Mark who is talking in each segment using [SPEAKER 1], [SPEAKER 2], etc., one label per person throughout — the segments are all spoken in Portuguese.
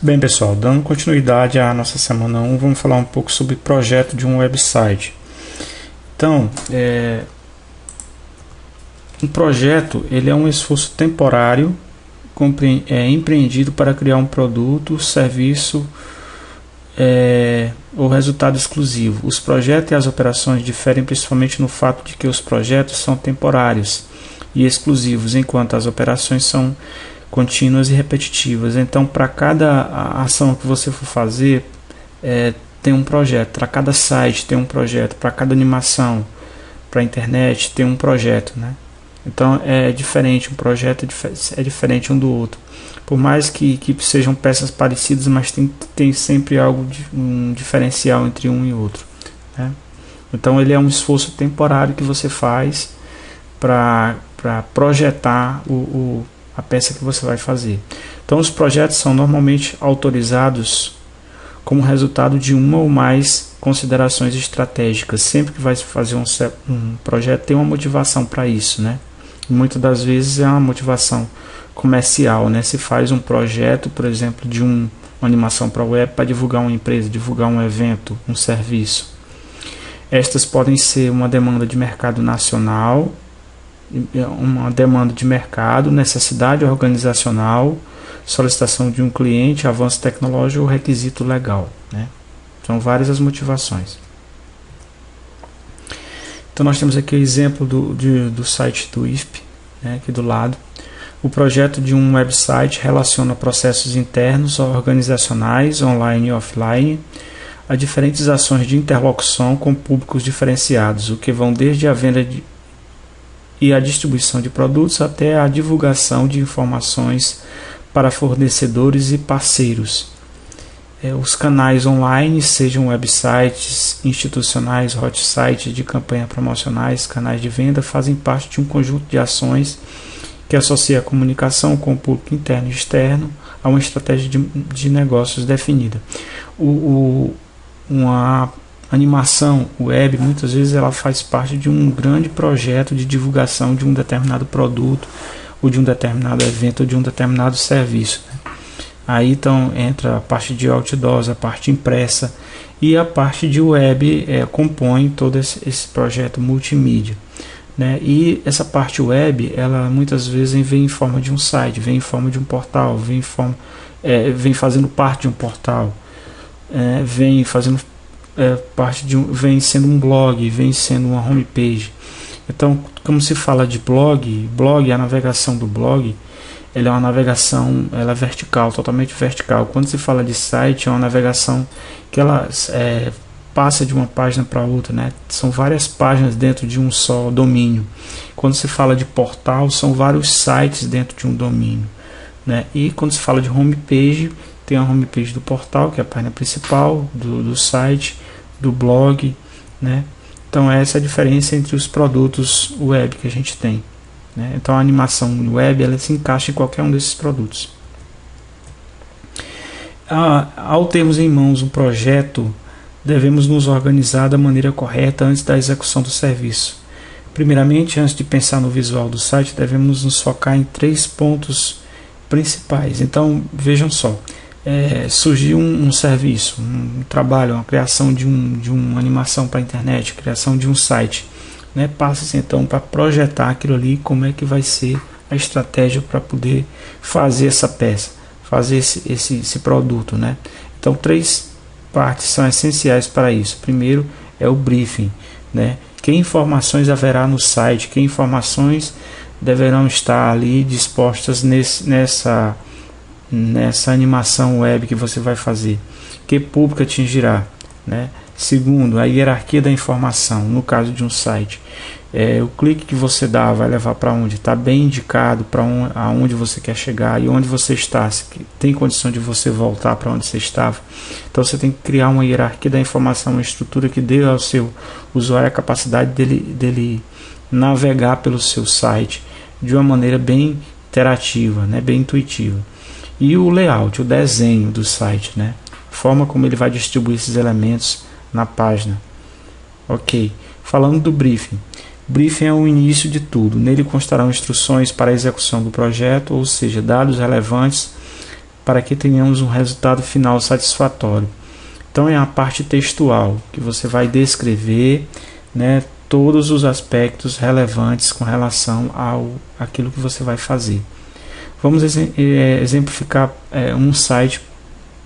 [SPEAKER 1] Bem, pessoal, dando continuidade à nossa semana 1, vamos falar um pouco sobre o projeto de um website. Então, um projeto ele é um esforço temporário empreendido para criar um produto, serviço ou resultado exclusivo. Os projetos e as operações diferem principalmente no fato de que os projetos são temporários e exclusivos, enquanto as operações são contínuas e repetitivas. Então, para cada ação que você for fazer, tem um projeto. Para cada site tem um projeto. Para cada animação, para a internet tem um projeto, né? Então é diferente, um projeto é diferente um do outro. Por mais que sejam peças parecidas, mas tem sempre um diferencial entre um e outro, né? Então ele é um esforço temporário que você faz para projetar a peça que você vai fazer. Então os projetos são normalmente autorizados como resultado de uma ou mais considerações estratégicas. Sempre que vai fazer um projeto tem uma motivação para isso, né? E muitas das vezes é uma motivação comercial, né? Se faz um projeto, por exemplo, de uma animação para web para divulgar uma empresa, divulgar um evento, um serviço. Estas podem ser uma demanda de mercado nacional, uma demanda de mercado, necessidade organizacional, solicitação de um cliente, avanço tecnológico ou requisito legal, né? São várias as motivações. Então nós temos aqui o exemplo do site do IFP, né, aqui do lado. O projeto de um website relaciona processos internos organizacionais, online e offline, a diferentes ações de interlocução com públicos diferenciados, o que vão desde a venda e a distribuição de produtos até a divulgação de informações para fornecedores e parceiros. Os canais online, sejam websites institucionais, hot sites de campanha promocionais, canais de venda, fazem parte de um conjunto de ações que associa a comunicação com o público interno e externo a uma estratégia de negócios definida. Uma animação web, muitas vezes ela faz parte de um grande projeto de divulgação de um determinado produto, ou de um determinado evento, ou de um determinado serviço, né? Aí então entra a parte de outdoors, a parte impressa, e a parte de web compõe todo esse projeto multimídia, né? E essa parte web, ela muitas vezes vem em forma de um site, vem em forma de um portal, vem fazendo parte de um portal, vem fazendo parte vem sendo um blog, vem sendo uma homepage. Então, como se fala de blog, a navegação do blog, ela é uma navegação, ela é vertical, totalmente vertical. Quando se fala de site, é uma navegação que ela passa de uma página para outra, né? São várias páginas dentro de um só domínio. Quando se fala de portal, são vários sites dentro de um domínio, né? E quando se fala de homepage, tem a homepage do portal, que é a página principal do site, do blog, né? Então essa é a diferença entre os produtos web que a gente tem, né? Então a animação web ela se encaixa em qualquer um desses produtos. Ao termos em mãos um projeto, devemos nos organizar da maneira correta antes da execução do serviço. Primeiramente, antes de pensar no visual do site, devemos nos focar em 3 pontos principais. Então vejam só, surgiu um serviço, um trabalho, uma criação de uma animação para a internet, criação de um site, né? Passa-se então para projetar aquilo ali, como é que vai ser a estratégia para poder fazer essa peça, fazer esse produto, né? Então 3 partes são essenciais para isso. Primeiro é o briefing, né? Que informações haverá no site, que informações deverão estar ali dispostas nessa animação web que você vai fazer, que público atingirá, né? Segundo, a hierarquia da informação. No caso de um site, o clique que você dá vai levar para onde? Está bem indicado para aonde você quer chegar e onde você está, se tem condição de você voltar para onde você estava. Então você tem que criar uma hierarquia da informação, uma estrutura que dê ao seu usuário a capacidade dele navegar pelo seu site de uma maneira bem interativa, né? Bem intuitiva. E o layout, o desenho do site, né? A forma como ele vai distribuir esses elementos na página. Ok. Falando do briefing. Briefing é o início de tudo. Nele constarão instruções para a execução do projeto, ou seja, dados relevantes para que tenhamos um resultado final satisfatório. Então é a parte textual, que você vai descrever, né, todos os aspectos relevantes com relação àquilo que você vai fazer. Vamos exemplificar um site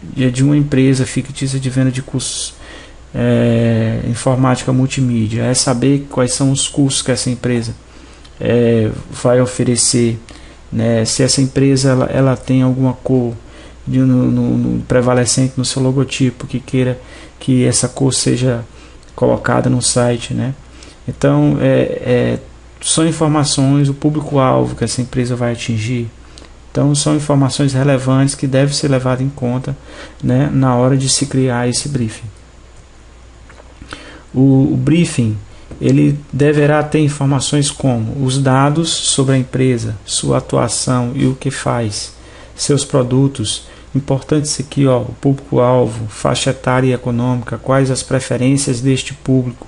[SPEAKER 1] de uma empresa fictícia de venda de cursos informática multimídia. É saber quais são os cursos que essa empresa vai oferecer, né? Se essa empresa ela tem alguma cor no prevalecente no seu logotipo, que queira que essa cor seja colocada no site, né? Então são informações, o público-alvo que essa empresa vai atingir. Então são informações relevantes que devem ser levadas em conta, né, na hora de se criar esse briefing. O briefing ele deverá ter informações como os dados sobre a empresa, sua atuação e o que faz, seus produtos. Importante isso aqui, ó, o público-alvo, faixa etária e econômica, quais as preferências deste público,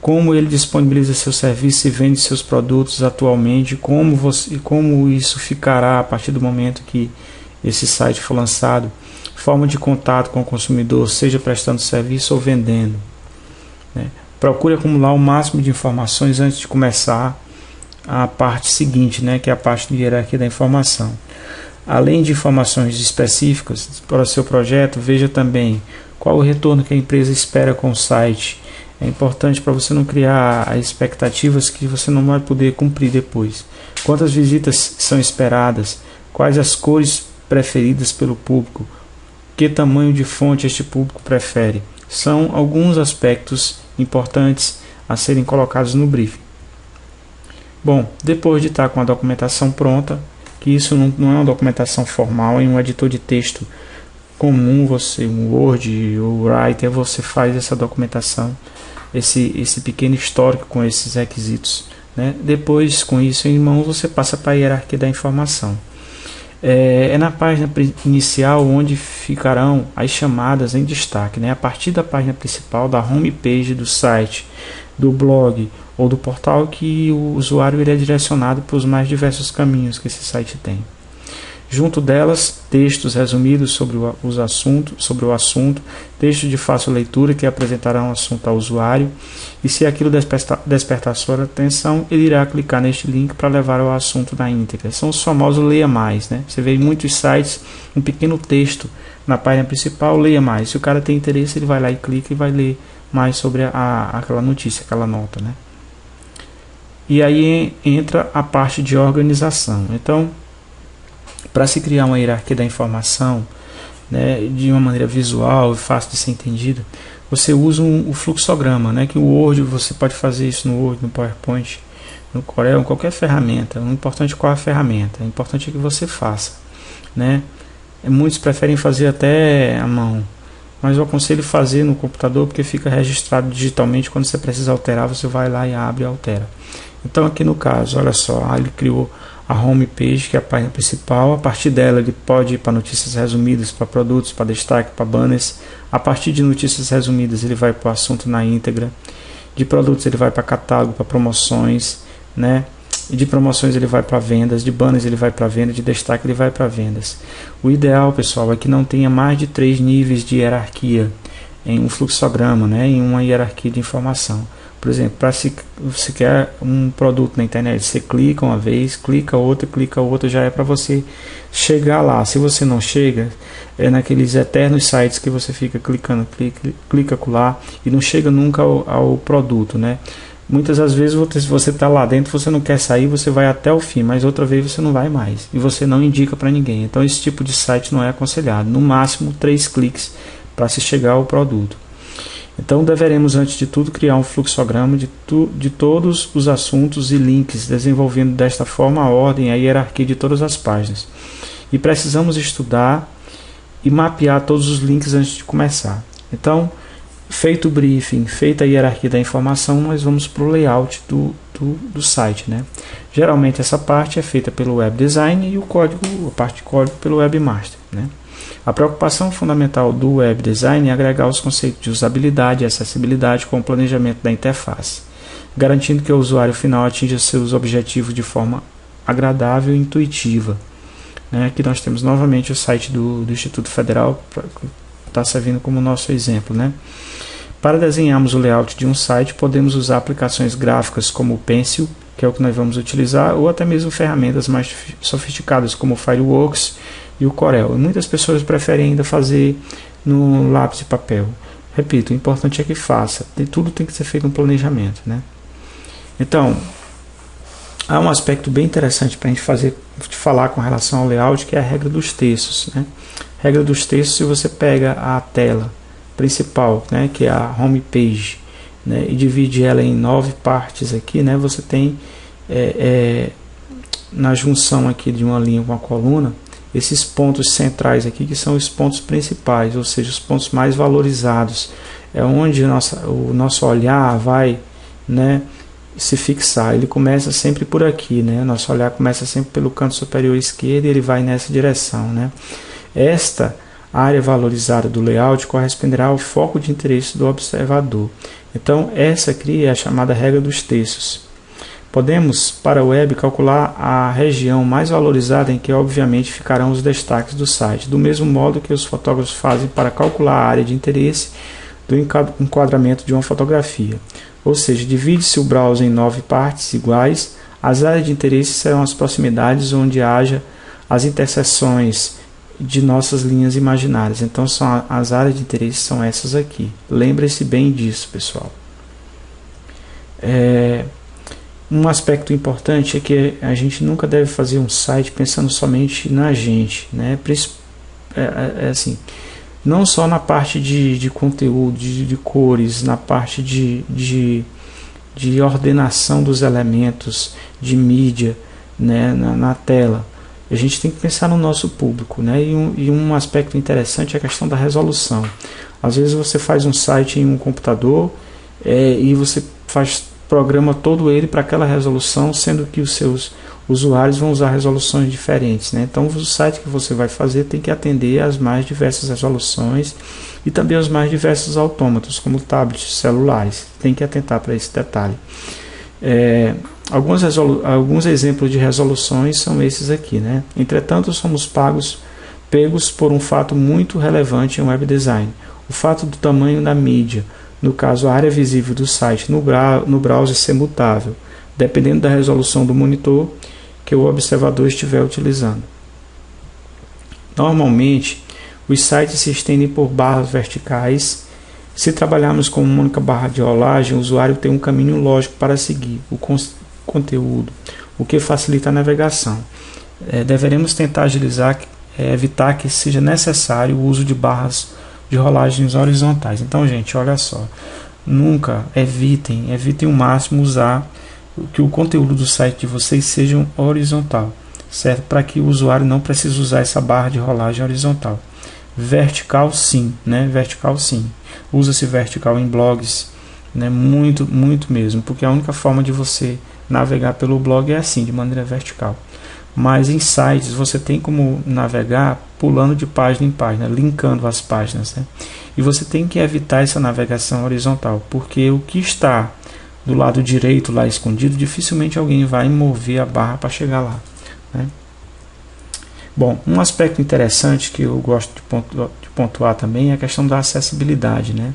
[SPEAKER 1] como ele disponibiliza seu serviço e vende seus produtos atualmente, como isso ficará a partir do momento que esse site for lançado, forma de contato com o consumidor, seja prestando serviço ou vendendo, né? Procure acumular o máximo de informações antes de começar a parte seguinte, né, que é a parte de hierarquia da informação. Além de informações específicas para o seu projeto, veja também qual o retorno que a empresa espera com o site. É importante para você não criar expectativas que você não vai poder cumprir depois. Quantas visitas são esperadas? Quais as cores preferidas pelo público? Que tamanho de fonte este público prefere? São alguns aspectos importantes a serem colocados no briefing. Bom, depois de estar com a documentação pronta, que isso não é uma documentação formal, em um editor de texto comum, um Word ou Writer, você faz essa documentação, esse pequeno histórico com esses requisitos, né? Depois, com isso em mãos, você passa para a hierarquia da informação. É na página inicial onde ficarão as chamadas em destaque, né? A partir da página principal, da homepage do site, do blog ou do portal, que o usuário é direcionado para os mais diversos caminhos que esse site tem. Junto delas, textos resumidos sobre o assunto, textos de fácil leitura que apresentarão o assunto ao usuário, e se aquilo despertar sua atenção, ele irá clicar neste link para levar ao assunto na íntegra. São os famosos leia mais, né? Você vê em muitos sites um pequeno texto na página principal, leia mais. Se o cara tem interesse, ele vai lá e clica e vai ler mais sobre aquela notícia, aquela nota, né? E aí entra a parte de organização. Então, para se criar uma hierarquia da informação, né, de uma maneira visual e fácil de ser entendida, você usa o fluxograma, né, que o Word, você pode fazer isso no Word, no PowerPoint, no Corel, em qualquer ferramenta. Não é importante qual a ferramenta, é importante que você faça, né? Muitos preferem fazer até à mão, mas eu aconselho fazer no computador, porque fica registrado digitalmente. Quando você precisa alterar, você vai lá e abre e altera. Então aqui no caso, olha só, ele criou a homepage, que é a página principal. A partir dela ele pode ir para notícias resumidas, para produtos, para destaque, para banners. A partir de notícias resumidas ele vai para o assunto na íntegra. De produtos ele vai para catálogo, para promoções, né? E de promoções ele vai para vendas, de banners ele vai para venda, de destaque ele vai para vendas. O ideal, pessoal, é que não tenha mais de 3 níveis de hierarquia em um fluxograma, né? Em uma hierarquia de informação. Por exemplo, para se você quer um produto na internet, você clica uma vez, clica outra, já é para você chegar lá. Se você não chega, é naqueles eternos sites que você fica clicando, clica lá e não chega nunca ao produto, né? Muitas das vezes você está lá dentro, você não quer sair, você vai até o fim, mas outra vez você não vai mais e você não indica para ninguém. Então esse tipo de site não é aconselhado. No máximo 3 cliques para se chegar ao produto. Então deveremos, antes de tudo, criar um fluxograma de todos os assuntos e links, desenvolvendo desta forma a ordem e a hierarquia de todas as páginas. E precisamos estudar e mapear todos os links antes de começar. Então, feito o briefing, feita a hierarquia da informação, nós vamos para o layout do site, né? Geralmente essa parte é feita pelo web design e a parte de código pelo webmaster, né? A preocupação fundamental do web design é agregar os conceitos de usabilidade e acessibilidade com o planejamento da interface, garantindo que o usuário final atinja seus objetivos de forma agradável e intuitiva. né? Aqui nós temos novamente o site do Instituto Federal, está servindo como nosso exemplo, né? Para desenharmos o layout de um site, podemos usar aplicações gráficas como o Pencil, que é o que nós vamos utilizar, ou até mesmo ferramentas mais sofisticadas como o Fireworks e o Corel. E muitas pessoas preferem ainda fazer no lápis de papel. Repito, o importante é que faça. Tudo tem que ser feito um planejamento, né? Então, há um aspecto bem interessante para a gente falar com relação ao layout, que é a regra dos textos, né? Regra dos textos, se você pega a tela principal, né, que é a home page, né, e divide ela em 9 partes aqui, né, você tem na junção aqui de uma linha com a coluna, esses pontos centrais aqui, que são os pontos principais, ou seja, os pontos mais valorizados, é onde o nosso olhar vai, né, se fixar. Ele começa sempre por aqui, né? Nosso olhar começa sempre pelo canto superior esquerdo e ele vai nessa direção, né? Esta área valorizada do layout corresponderá ao foco de interesse do observador. Então, essa aqui é a chamada regra dos textos. Podemos, para a web, calcular a região mais valorizada em que, obviamente, ficarão os destaques do site, do mesmo modo que os fotógrafos fazem para calcular a área de interesse do enquadramento de uma fotografia. Ou seja, divide-se o browser em 9 partes iguais. As áreas de interesse serão as proximidades onde haja as interseções de nossas linhas imaginárias. Então, as áreas de interesse são essas aqui. Lembre-se bem disso, pessoal. Um aspecto importante é que a gente nunca deve fazer um site pensando somente na gente, né? Assim, não só na parte de conteúdo, de cores, na parte de ordenação dos elementos, de mídia, né, na tela. A gente tem que pensar no nosso público, né? E um aspecto interessante é a questão da resolução. Às vezes você faz um site em um computador e você programa todo ele para aquela resolução, sendo que os seus usuários vão usar resoluções diferentes, né? Então o site que você vai fazer tem que atender às mais diversas resoluções e também aos mais diversos autômatos, como tablets, celulares. Tem que atentar para esse detalhe. Alguns exemplos de resoluções são esses aqui, né? Entretanto, somos pegos por um fato muito relevante em web design: o fato do tamanho da mídia, no caso a área visível do site no browser ser mutável, dependendo da resolução do monitor que o observador estiver utilizando. Normalmente, os sites se estendem por barras verticais. Se trabalharmos com uma única barra de rolagem, o usuário tem um caminho lógico para seguir o conteúdo, o que facilita a navegação. Deveremos tentar agilizar, evitar que seja necessário o uso de barras de rolagens horizontais. Então, gente, olha só, nunca evitem o máximo usar que o conteúdo do site de vocês seja horizontal, certo? Para que o usuário não precise usar essa barra de rolagem horizontal. Vertical sim, né? Vertical sim. Usa-se vertical em blogs, né? Muito mesmo, porque a única forma de você navegar pelo blog é assim, de maneira vertical. Mas em sites você tem como navegar pulando de página em página, linkando as páginas, né? E você tem que evitar essa navegação horizontal, porque o que está do lado direito lá escondido, dificilmente alguém vai mover a barra para chegar lá, né? Bom, um aspecto interessante que eu gosto de pontuar também é a questão da acessibilidade, né?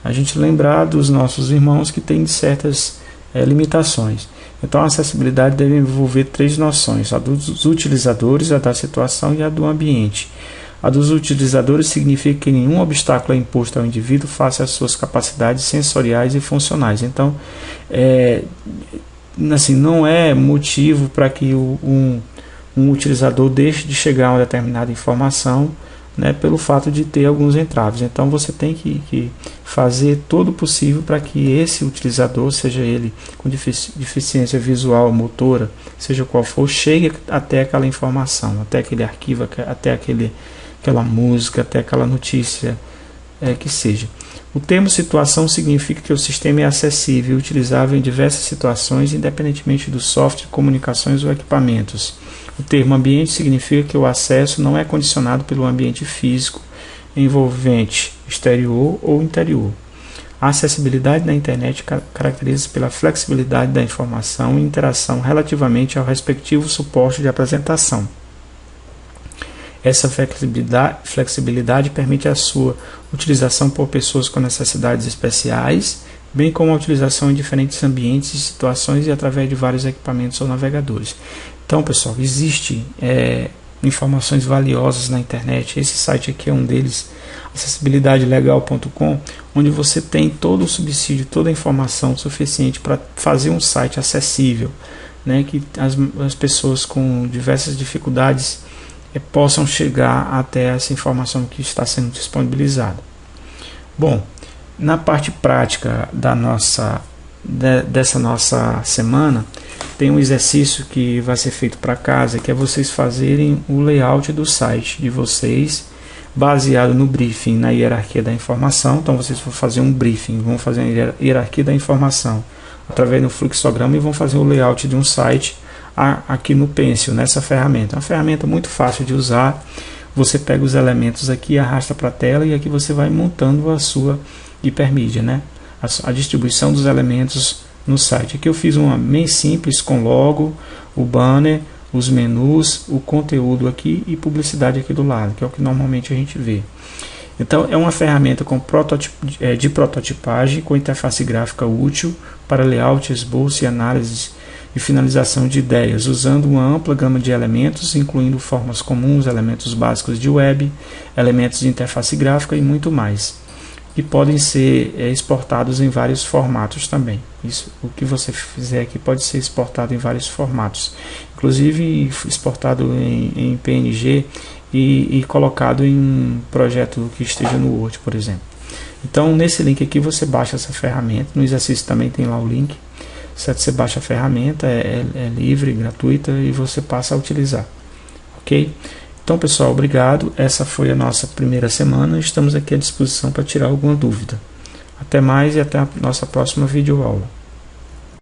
[SPEAKER 1] A gente lembrar dos nossos irmãos que têm certas limitações. Então a acessibilidade deve envolver 3 noções: a dos utilizadores, a da situação e a do ambiente. A dos utilizadores significa que nenhum obstáculo é imposto ao indivíduo face às suas capacidades sensoriais e funcionais. Então, assim, não é motivo para que um utilizador deixe de chegar a uma determinada informação, né, pelo fato de ter alguns entraves. Então você tem que fazer todo o possível para que esse utilizador, seja ele com deficiência visual, motora, seja qual for, chegue até aquela informação, até aquele arquivo, até aquela música, até aquela notícia que seja. O termo situação significa que o sistema é acessível e utilizável em diversas situações, independentemente do software, comunicações ou equipamentos. O termo ambiente significa que o acesso não é condicionado pelo ambiente físico envolvente, exterior ou interior. A acessibilidade na internet caracteriza-se pela flexibilidade da informação e interação relativamente ao respectivo suporte de apresentação. Essa flexibilidade permite a sua utilização por pessoas com necessidades especiais, bem como a utilização em diferentes ambientes e situações e através de vários equipamentos ou navegadores. Então, pessoal, existe informações valiosas na internet. Esse site aqui é um deles, acessibilidadelegal.com, onde você tem todo o subsídio, toda a informação suficiente para fazer um site acessível, né, que as pessoas com diversas dificuldades possam chegar até essa informação que está sendo disponibilizada. Bom, na parte prática dessa nossa semana, tem um exercício que vai ser feito para casa, que é vocês fazerem o layout do site de vocês, baseado no briefing, na hierarquia da informação. Então vocês vão fazer um briefing, vão fazer a hierarquia da informação através do fluxograma e vão fazer o layout de um site aqui no Pencil, nessa ferramenta. É uma ferramenta muito fácil de usar. Você pega os elementos aqui, arrasta para a tela e aqui você vai montando a sua hipermídia, né? A distribuição dos elementos no site. Aqui eu fiz uma bem simples com logo, o banner, os menus, o conteúdo aqui e publicidade aqui do lado, que é o que normalmente a gente vê. Então é uma ferramenta de prototipagem com interface gráfica útil para layout, esboço e análise e finalização de ideias, usando uma ampla gama de elementos, incluindo formas comuns, elementos básicos de web, elementos de interface gráfica e muito mais. E podem ser exportados em vários formatos também. Isso, o que você fizer aqui pode ser exportado em vários formatos, inclusive exportado em PNG e colocado em um projeto que esteja no Word, por exemplo. Então, nesse link aqui você baixa essa ferramenta. No exercício também tem lá o link. Certo? Você baixa a ferramenta, é livre, gratuita e você passa a utilizar. Ok? Então, pessoal, obrigado. Essa foi a nossa primeira semana. Estamos aqui à disposição para tirar alguma dúvida. Até mais e até a nossa próxima videoaula.